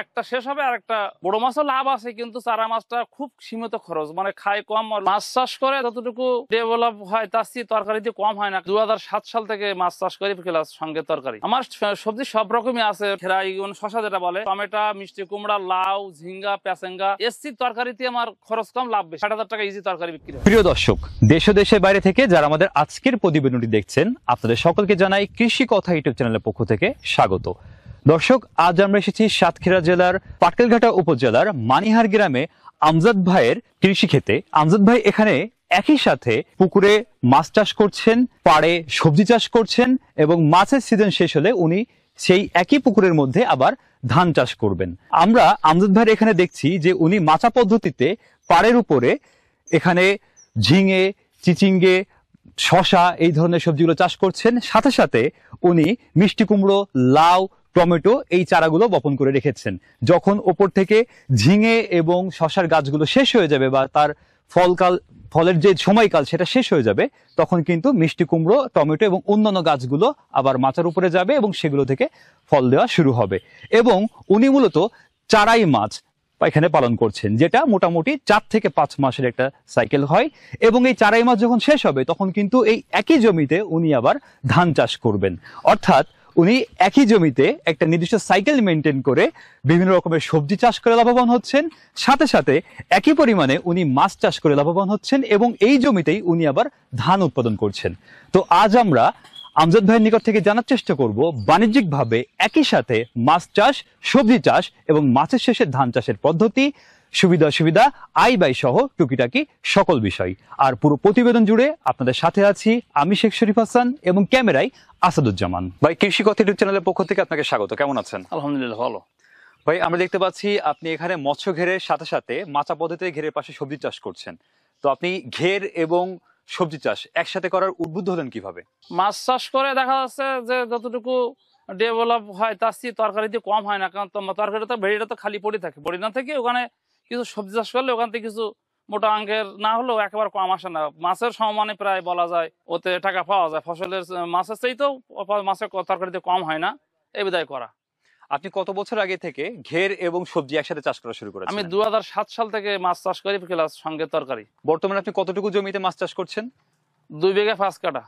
একটা শেষ হবে আর একটা বড় মাছও লাভ আছে, কিন্তু চারা মাছটা খুব সীমিত খরচ, মানে খায় কম। মাছ চাষ করে যতটুকু ডেভেলপ হয় তার চেয়ে তরকারিতে কম হয় না। 2007 সাল থেকে মাছ চাষ করি, প্লাস সঙ্গে তরকারি। আমার সবজি সব রকমই আছে, খেরাই শশা যেটা বলে, টমেটো, মিষ্টি কুমড়া, লাউ, ঝিঙ্গা, পেঁচেঙ্গা। এসি তরকারিতে আমার খরচ কম, লাভ বেশি। 60,000 টাকা ইজি তরকারি বিক্রি হয়। প্রিয় দর্শক, দেশ ও দেশের বাইরে থেকে যারা আমাদের আজকের প্রতিবেদনটি দেখছেন, আপনাদের সকলকে জানাই কৃষি কথা ইউটিউব চ্যানেলের পক্ষ থেকে স্বাগত। দর্শক, আজ আমরা এসেছি সাতক্ষীরা জেলার পাটকেলঘাটা উপজেলার মানিহার গ্রামে আমজাদ ভাইয়ের কৃষি ক্ষেতে। আমজাদ ভাই এখানে একই সাথে পুকুরে মাছ চাষ করছেন, পাড়ে সবজি চাষ করছেন এবং মাছের সিজন শেষ হলে উনি সেই একই পুকুরের মধ্যে আবার ধান চাষ করবেন। আমরা আমজাদ ভাইয়ের এখানে দেখছি যে উনি মাচা পদ্ধতিতে পাড়ের উপরে এখানে ঝিঙে, চিচিঙ্গে, শশা এই ধরনের সবজিগুলো চাষ করছেন। সাথে সাথে উনি মিষ্টি কুমড়ো, লাউ, টমেটো এই চারাগুলো বপন করে রেখেছেন। যখন ওপর থেকে ঝিঙে এবং শশার গাছগুলো শেষ হয়ে যাবে বা তার ফলের যে সময়কাল সেটা শেষ হয়ে যাবে, তখন কিন্তু মিষ্টি কুমড়ো, টমেটো এবং অন্যান্য গাছগুলো আবার মাচার উপরে যাবে এবং সেগুলো থেকে ফল দেওয়া শুরু হবে। এবং উনি মূলত চারাই মাছ এখানে পালন করছেন, যেটা মোটামুটি 4 থেকে 5 মাসের একটা সাইকেল হয়। এবং এই চারাই মাছ যখন শেষ হবে তখন কিন্তু এই একই জমিতে উনি আবার ধান চাষ করবেন। অর্থাৎ উনি একই জমিতে একটা নির্দিষ্ট সাইকেল মেনটেন করে বিভিন্ন রকমের সবজি চাষ করে লাভবান হচ্ছেন, সাথে সাথে একই পরিমাণে উনি মাছ চাষ করে লাভবান হচ্ছেন এবং এই জমিতেই উনি আবার ধান উৎপাদন করছেন। তো আজ আমরা আমজাদ ভাইয়ের নিকট থেকে জানার চেষ্টা করব বাণিজ্যিকভাবে একই সাথে মাছ চাষ, সবজি চাষ এবং মাছের শেষে ধান চাষের পদ্ধতি, সুবিধা অসুবিধা, আয় ব্যয় সহ টুকিটাকি সকল বিষয়। আর পুরো প্রতিবেদন জুড়ে আপনাদের সাথে আছি আমি শেখ শরীফ হাসান এবং ক্যামেরায় আসাদুজ্জামান। ভাই, কৃষি কথা ইউটিউব চ্যানেলের পক্ষ থেকে আপনাকে স্বাগত। কেমন আছেন? আলহামদুলিল্লাহ ভালো। ভাই, আমরা দেখতে পাচ্ছি আপনি এখানে মৎস্য ঘেরের সাথে সাথে মাচা পদ্ধতিতে ঘেরের পাশে সবজি চাষ করছেন। তো আপনি ঘের এবং সবজি চাষ একসাথে করার উদ্বুদ্ধ হলেন কিভাবে? মাছ চাষ করে দেখা যাচ্ছে যে যতটুকু ডেভেলপ হয় তার চেয়ে তরকারিতে কম হয় না, কারণ তরকারিটা ভেড়িটা তো খালি পড়ে থাকে। পড়ে না থেকে ওখানে কিছু সবজি চাষ করলে ওখান থেকে কিছু মোটা অঙ্কের না হলেও একেবারে কম আসে না। মাছের সমানে প্রায় বলা যায় ওতে টাকা পাওয়া যায়। ফসলের মাছের চাইতেও মাছের তরকারিতে কম হয় না, এই বিধায় করা। আপনি কত বছর আগে থেকে ঘের এবং সবজি একসাথে চাষ করা শুরু করেছেন? আমি 2007 সাল থেকে মাছ চাষ করি, প্লাস সঙ্গে তরকারি। বর্তমানে আপনি কতটুকু জমিতে মাছ চাষ করছেন? 2 বিঘা 5 কাঠা।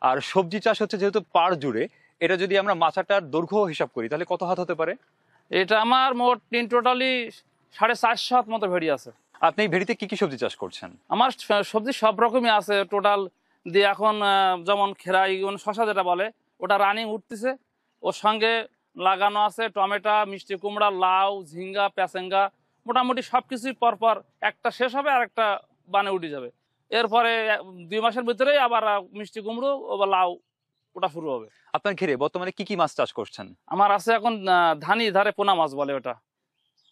আর সবজি চাষ হচ্ছে যেহেতু পাড় জুড়ে, এটা যদি আমরা মাচাটার দৈর্ঘ্য হিসাব করি তাহলে কত হাত হতে পারে? এটা আমার মোট টোটালি 450 হাত মতো ভেড়ি আছে। আপনি এই ভেড়িতে কি কি সবজি চাষ করছেন? আমার সবজি সব রকমই আছে টোটাল দিয়ে। এখন যেমন খেরাই শশা যেটা বলে ওটা রানিং উঠতেছে, ওর সঙ্গে লাগানো আছে টমেটো, মিষ্টি কুমড়া, লাউ, ঝিঙ্গা, পেঁচেঙ্গা। মোটামুটি সবকিছুই পরপর একটা শেষ হবে আর একটা বানে উঠে যাবে। এরপরে 2 মাসের ভিতরেই আবার মিষ্টি কুমড়ো বা লাউ ওটা শুরু হবে। আপনার ঘেরে বর্তমানে কি কি মাছ চাষ করছেন? আমার আছে এখন ধানি ধারে পোনা মাছ বলে ওটা,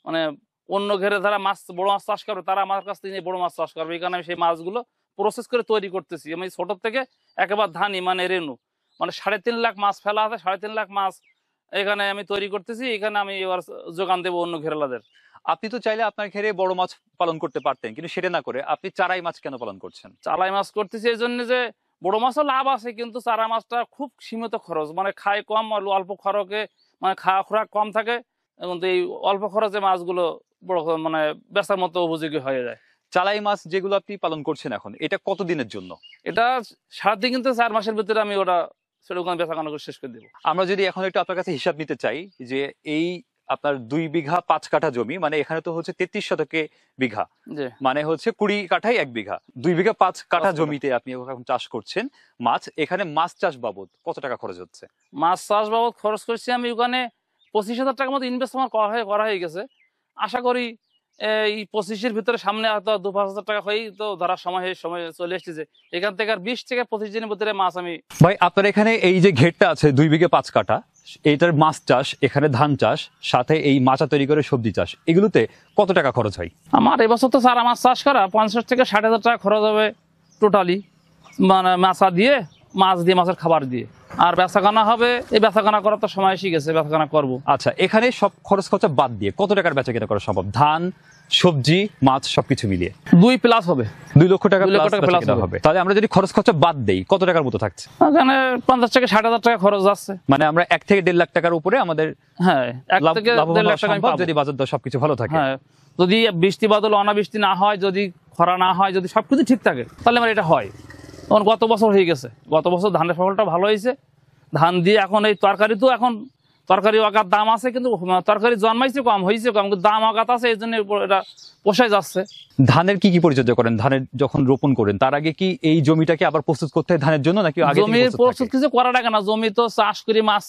মানে অন্য ঘেরে যারা মাছ বড় মাছ চাষ করবে তারা আমার কাছ থেকে বড় মাছ চাষ করবে। এই কারণে আমি সেই মাছগুলো প্রসেস করে তৈরি করতেছি। আমি ছোট থেকে একেবারে ধানি মানে রেনু, মানে 3.5 লাখ মাছ ফেলা আছে, 3.5 লাখ মাছ এখানে আমি তৈরি করতেছি। এখানে আমি এবার যোগান দেবো অন্য ঘেরেলাদের। আপনি তো চাইলে আপনার ঘেরে বড় মাছ পালন করতে পারতেন, কিন্তু সেটা না করে আপনি চারাই মাছ কেন পালন করছেন? চালাই মাছ করতেছি এই জন্য যে বড় মাছও লাভ আছে, কিন্তু চারা মাছটা খুব সীমিত খরচ, মানে খায় কম, অল্প খরচে, মানে খাওয়া খোরাক কম থাকে এবং এই অল্প খরচে মাছগুলো বড় মানে বেচার মতো উপযোগী হয়ে যায়। চালাই মাছ যেগুলো আপনি পালন করছেন এখন, এটা কতদিনের জন্য? এটা সারাদিন, কিন্তু 4 মাসের ভিতরে আমি ওটা সেরকম বেচাকেনা করে শেষ করে দেবো। আমরা যদি এখন একটু আপনার কাছে হিসাব নিতে চাই যে এই আপনার 2 বিঘা 5 কাঠা জমি, মানে এখানে তো হচ্ছে 33 শতকে বিঘা, মানে হচ্ছে 20 কাঠায় 1 বিঘা। 2 বিঘা 5 কাঠা জমিতে আপনি এখন চাষ করছেন মাছ। এখানে মাছ চাষ বাবদ কত টাকা খরচ হচ্ছে? মাছ চাষ বাবদ খরচ করছি আমি ওখানে 25,000 টাকার মতো ইনভেস্ট আমার করা হয়ে গেছে। আশা করি এই 25-এর ভিতরে সামনে হয়তো 2-5 হাজার টাকা হয়েই তো ধরার সময় চলে এসেছে। এখান থেকে আর 20 থেকে 25 দিনের ভিতরে মাছ আমি। ভাই, আপনার এখানে এই যে ঘেরটা আছে 2 বিঘা 5 কাঠা, এইটার মাছ চাষ, এখানে ধান চাষ, সাথে এই মাচা তৈরি করে সবজি চাষ, এগুলোতে কত টাকা খরচ হয়? আমার এবছর তো চারা মাছ চাষ করা 50 থেকে 60 হাজার টাকা খরচ হবে টোটালি, মানে মাছা দিয়ে মাছ দিয়ে, মাছের খাবার দিয়ে। আর বেচাকেনা হবে, এই বেচাকেনা করার তো সময় এসে গেছে, বেচাকেনা করবো। আচ্ছা, এখানে সব খরচ খরচা বাদ দিয়ে কত টাকার বেচাকেনা করা সম্ভব? ধান, সবজি, মাছ সবকিছু মিলিয়ে 2+ হবে, 2 লক্ষ টাকা 2 লক্ষ টাকা প্লাস plus হবে। তাহলে আমরা যদি খরচ খরচা বাদ দেই কত টাকার মতো থাকছে? এখানে 50 থেকে 60,000 টাকা খরচ যাচ্ছে। মানে আমরা 1 থেকে 1.5 লাখ টাকার উপরে আমাদের হ্যাঁ, 1 থেকে 1.5 লাখ টাকা আমি পাবো। যদি বাজার দর সবকিছু ভালো থাকে। হ্যাঁ, যদি বৃষ্টি বাদল অনাবৃষ্টি না হয়, যদি খরা না হয়, যদি সবকিছু ঠিক থাকে, তাহলে আমার এটা হয়। তখন গত বছর হয়ে গেছে, গত বছর ধানের ফসলটা ভালো হয়েছে। ধান দিয়ে এখন এই তরকারি, তো এখন তরকারি আগার দাম আছে, কিন্তু তরকারি জন্মাইছে কম, হয়েছে কম, কিন্তু দাম আগাত আছে, এই জন্য এটা পোষায় যাচ্ছে। ধানের কি কি পরিচর্যা করেন? ধানের যখন রোপণ করেন তার আগে কি এই জমিটাকে আবার প্রস্তুত করতে হয় ধানের জন্য, নাকি আগে জমি প্রস্তুত কিছু করার আগে না, জমি তো চাষ করি, মাছ,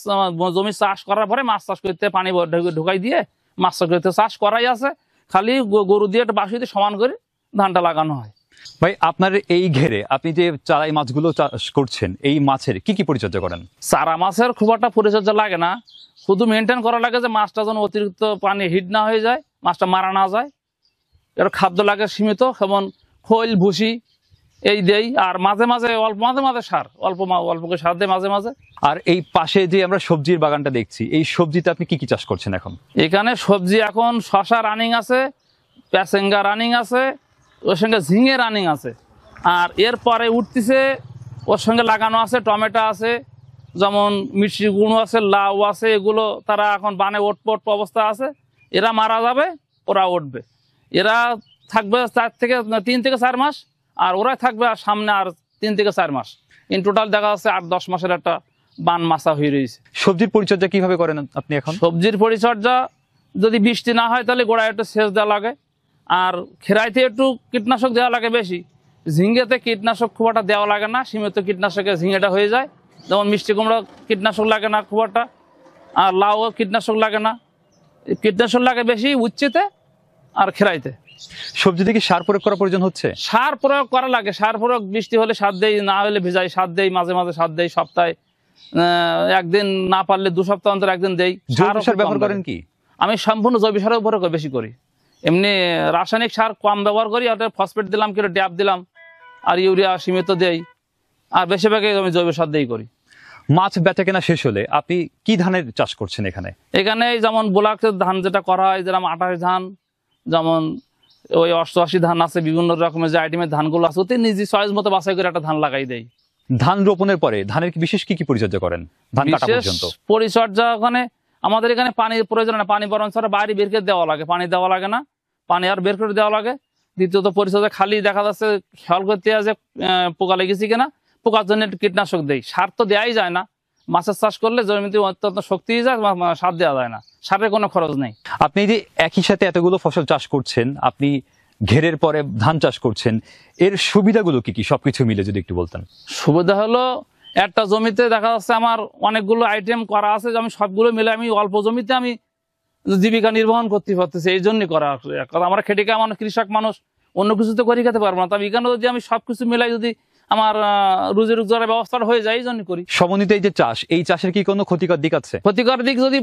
জমি চাষ করার পরে মাছ চাষ করতে পানি ঢুকাই দিয়ে মাছ চাষ করতে, চাষ করাই আছে, খালি গরু দিয়ে একটা বাঁশি দিয়ে সমান করে ধানটা লাগানো হয়। ভাই, আপনার এই ঘেরে আপনি যে চারাই মাছগুলো চাষ করছেন, এই মাছের কি কি পরিচর্যা করেন? চারা মাছের খুব একটা পরিচর্যা লাগে না, শুধু মেনটেন করা লাগে যে মাছটা যেন অতিরিক্ত পানি হিট না হয়ে যায়, মাছটা মারা না যায়। এর খাদ্য লাগে সীমিত, যেমন খৈল, ভুসি এই দেই, আর মাঝে মাঝে মাঝে মাঝে সার, অল্প করে সার দেয় মাঝে মাঝে। আর এই পাশে যে আমরা সবজির বাগানটা দেখছি, এই সবজিতে আপনি কি কি চাষ করছেন এখন? এখানে সবজি এখন শশা রানিং আছে, প্যাসেঙ্গা রানিং আছে, ওর সঙ্গে ঝিঙে রানিং আছে, আর এরপরে উঠতেছে ওর সঙ্গে লাগানো আছে টমেটো আছে, যেমন মিষ্টি গুঁড়ো আছে, লাউ আছে, এগুলো তারা এখন বানে ওটপট অবস্থা আছে। এরা মারা যাবে, ওরা উঠবে, এরা থাকবে 3 থেকে 4 মাস, আর ওরাই থাকবে আর সামনে আর 3 থেকে 4 মাস। ইন টোটাল দেখা যাচ্ছে 8-10 মাসের একটা বান মাছা হয়ে রয়েছে। সবজির পরিচর্যা কিভাবে করেন আপনি এখন? সবজির পরিচর্যা যদি বৃষ্টি না হয় তাহলে গোড়ায় একটু সেচ দেওয়া লাগে, আর খেরাইতে একটু কীটনাশক দেওয়া লাগে বেশি। ঝিঙ্গেতে কীটনাশক খুব একটা দেওয়া লাগে না, সীমিত কীটনাশকে ঝিঙ্গেটা হয়ে যায়। যেমন মিষ্টি কুমড়া কীটনাশক লাগে না খুব একটা, আর লাউ কীটনাশক লাগে না, কীটনাশক লাগে বেশি উচ্ছেতে আর খেরাইতে। সবজিতে কি সার প্রয়োগ করা প্রয়োজন হচ্ছে? সার প্রয়োগ করা লাগে, সার প্রয়োগ বৃষ্টি হলে সার দেই, না হলে ভেজাই সার দেই, মাঝে মাঝে সার দেই, সপ্তাহে একদিন, না পারলে 2 সপ্তাহ অন্তর একদিন দেই। জৈব সার ব্যবহার করেন কি? আমি সম্পূর্ণ জৈব সারের উপরে বেশি করি, এমনি রাসায়নিক সার কম ব্যবহার করি। ওটা ফসফেট দিলাম, কি ড্যাপ দিলাম, আর ইউরিয়া সীমিত দেই, আর বেশিরভাগই আমি জৈব সার দিয়েই করি। মাছ বেচা কেনা শেষ হলে আপনি কি ধানের চাষ করছেন এখানে? এখানে যেমন বোলাকের ধান যেটা করা হয়, যেরকম 28 ধান, যেমন ওই 88 ধান আছে, বিভিন্ন রকমের যে আইটেমের ধানগুলো আছে, ওতে নিজে চয়েস মতো বাছাই করে একটা ধান লাগাই দেয়। ধান রোপণের পরে ধানের বিশেষ কি কি পরিচর্যা করেন ধান কাটা পর্যন্ত? পরিচর্যা ওখানে আমাদের এখানে পানির প্রয়োজন না, পানি বরং ছাড়া বাইরে বের করে দেওয়া লাগে, পানি দেওয়া লাগে না, পানি আর বের করে দেওয়া লাগে। দ্বিতীয়ত পরিচর্যা খালি দেখা যাচ্ছে খেয়াল করতে হয় যে পোকা লেগেছে কিনা, পোকার জন্য একটু কীটনাশক দেয়। সার তো দেওয়াই যায় না, মাছের চাষ করলে জমিতে অত্যন্ত শক্তি যায়, সার দেওয়া যায় না, সারের কোনো খরচ নেই। আপনি যে একই সাথে এতগুলো ফসল চাষ করছেন, আপনি ঘেরের পরে ধান চাষ করছেন, এর সুবিধাগুলো কি কি সবকিছু মিলে যদি একটু বলতেন? সুবিধা হলো, একটা জমিতে দেখা যাচ্ছে আমার অনেকগুলো আইটেম করা আছে, যে আমি সবগুলো মিলে আমি অল্প জমিতে আমি জীবিকা নির্বাহন করতে পারতেছি, এই জন্যই করা। আমরা খেটে খাওয়া মানুষ, কৃষক মানুষ, অন্য কিছু তো করে খেতে পারবো না, তবে এখানে যদি আমি সবকিছু মিলাই যদি আমার রুজি রোজগারের ব্যবস্থাটা হয়ে যায়, এই জন্য করি। সমন্বিত এই যে চাষ, এই চাষের কি কোনো ক্ষতিকর দিক আছে? ক্ষতিকর দিক যদি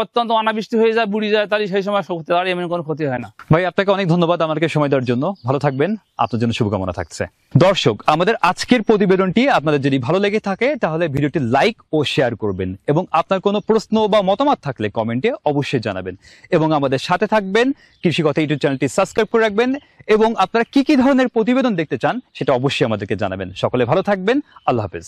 অত্যন্ত অনাবৃষ্টি হয়ে যায়, বুড়ি যায়, তাহলে সেই সময় করতে পারি, এমন কোনো ক্ষতি হয় না। ভাই, আপনাকে অনেক ধন্যবাদ আমাকে সময় দেওয়ার জন্য। ভালো থাকবেন, আপনার জন্য শুভকামনা থাকছে। দর্শক, আমাদের আজকের প্রতিবেদনটি আপনাদের যদি ভালো লেগে থাকে তাহলে ভিডিওটি লাইক ও শেয়ার করবেন, এবং আপনার কোনো প্রশ্ন বা মতামত থাকলে কমেন্টে অবশ্যই জানাবেন, এবং আমাদের সাথে থাকবেন। কৃষি কথা ইউটিউব চ্যানেলটি সাবস্ক্রাইব করে রাখবেন, এবং আপনারা কি কি ধরনের প্রতিবেদন দেখতে চান সেটা অবশ্যই আমাদেরকে জানাবেন। সকলে ভালো থাকবেন, আল্লাহ হাফেজ।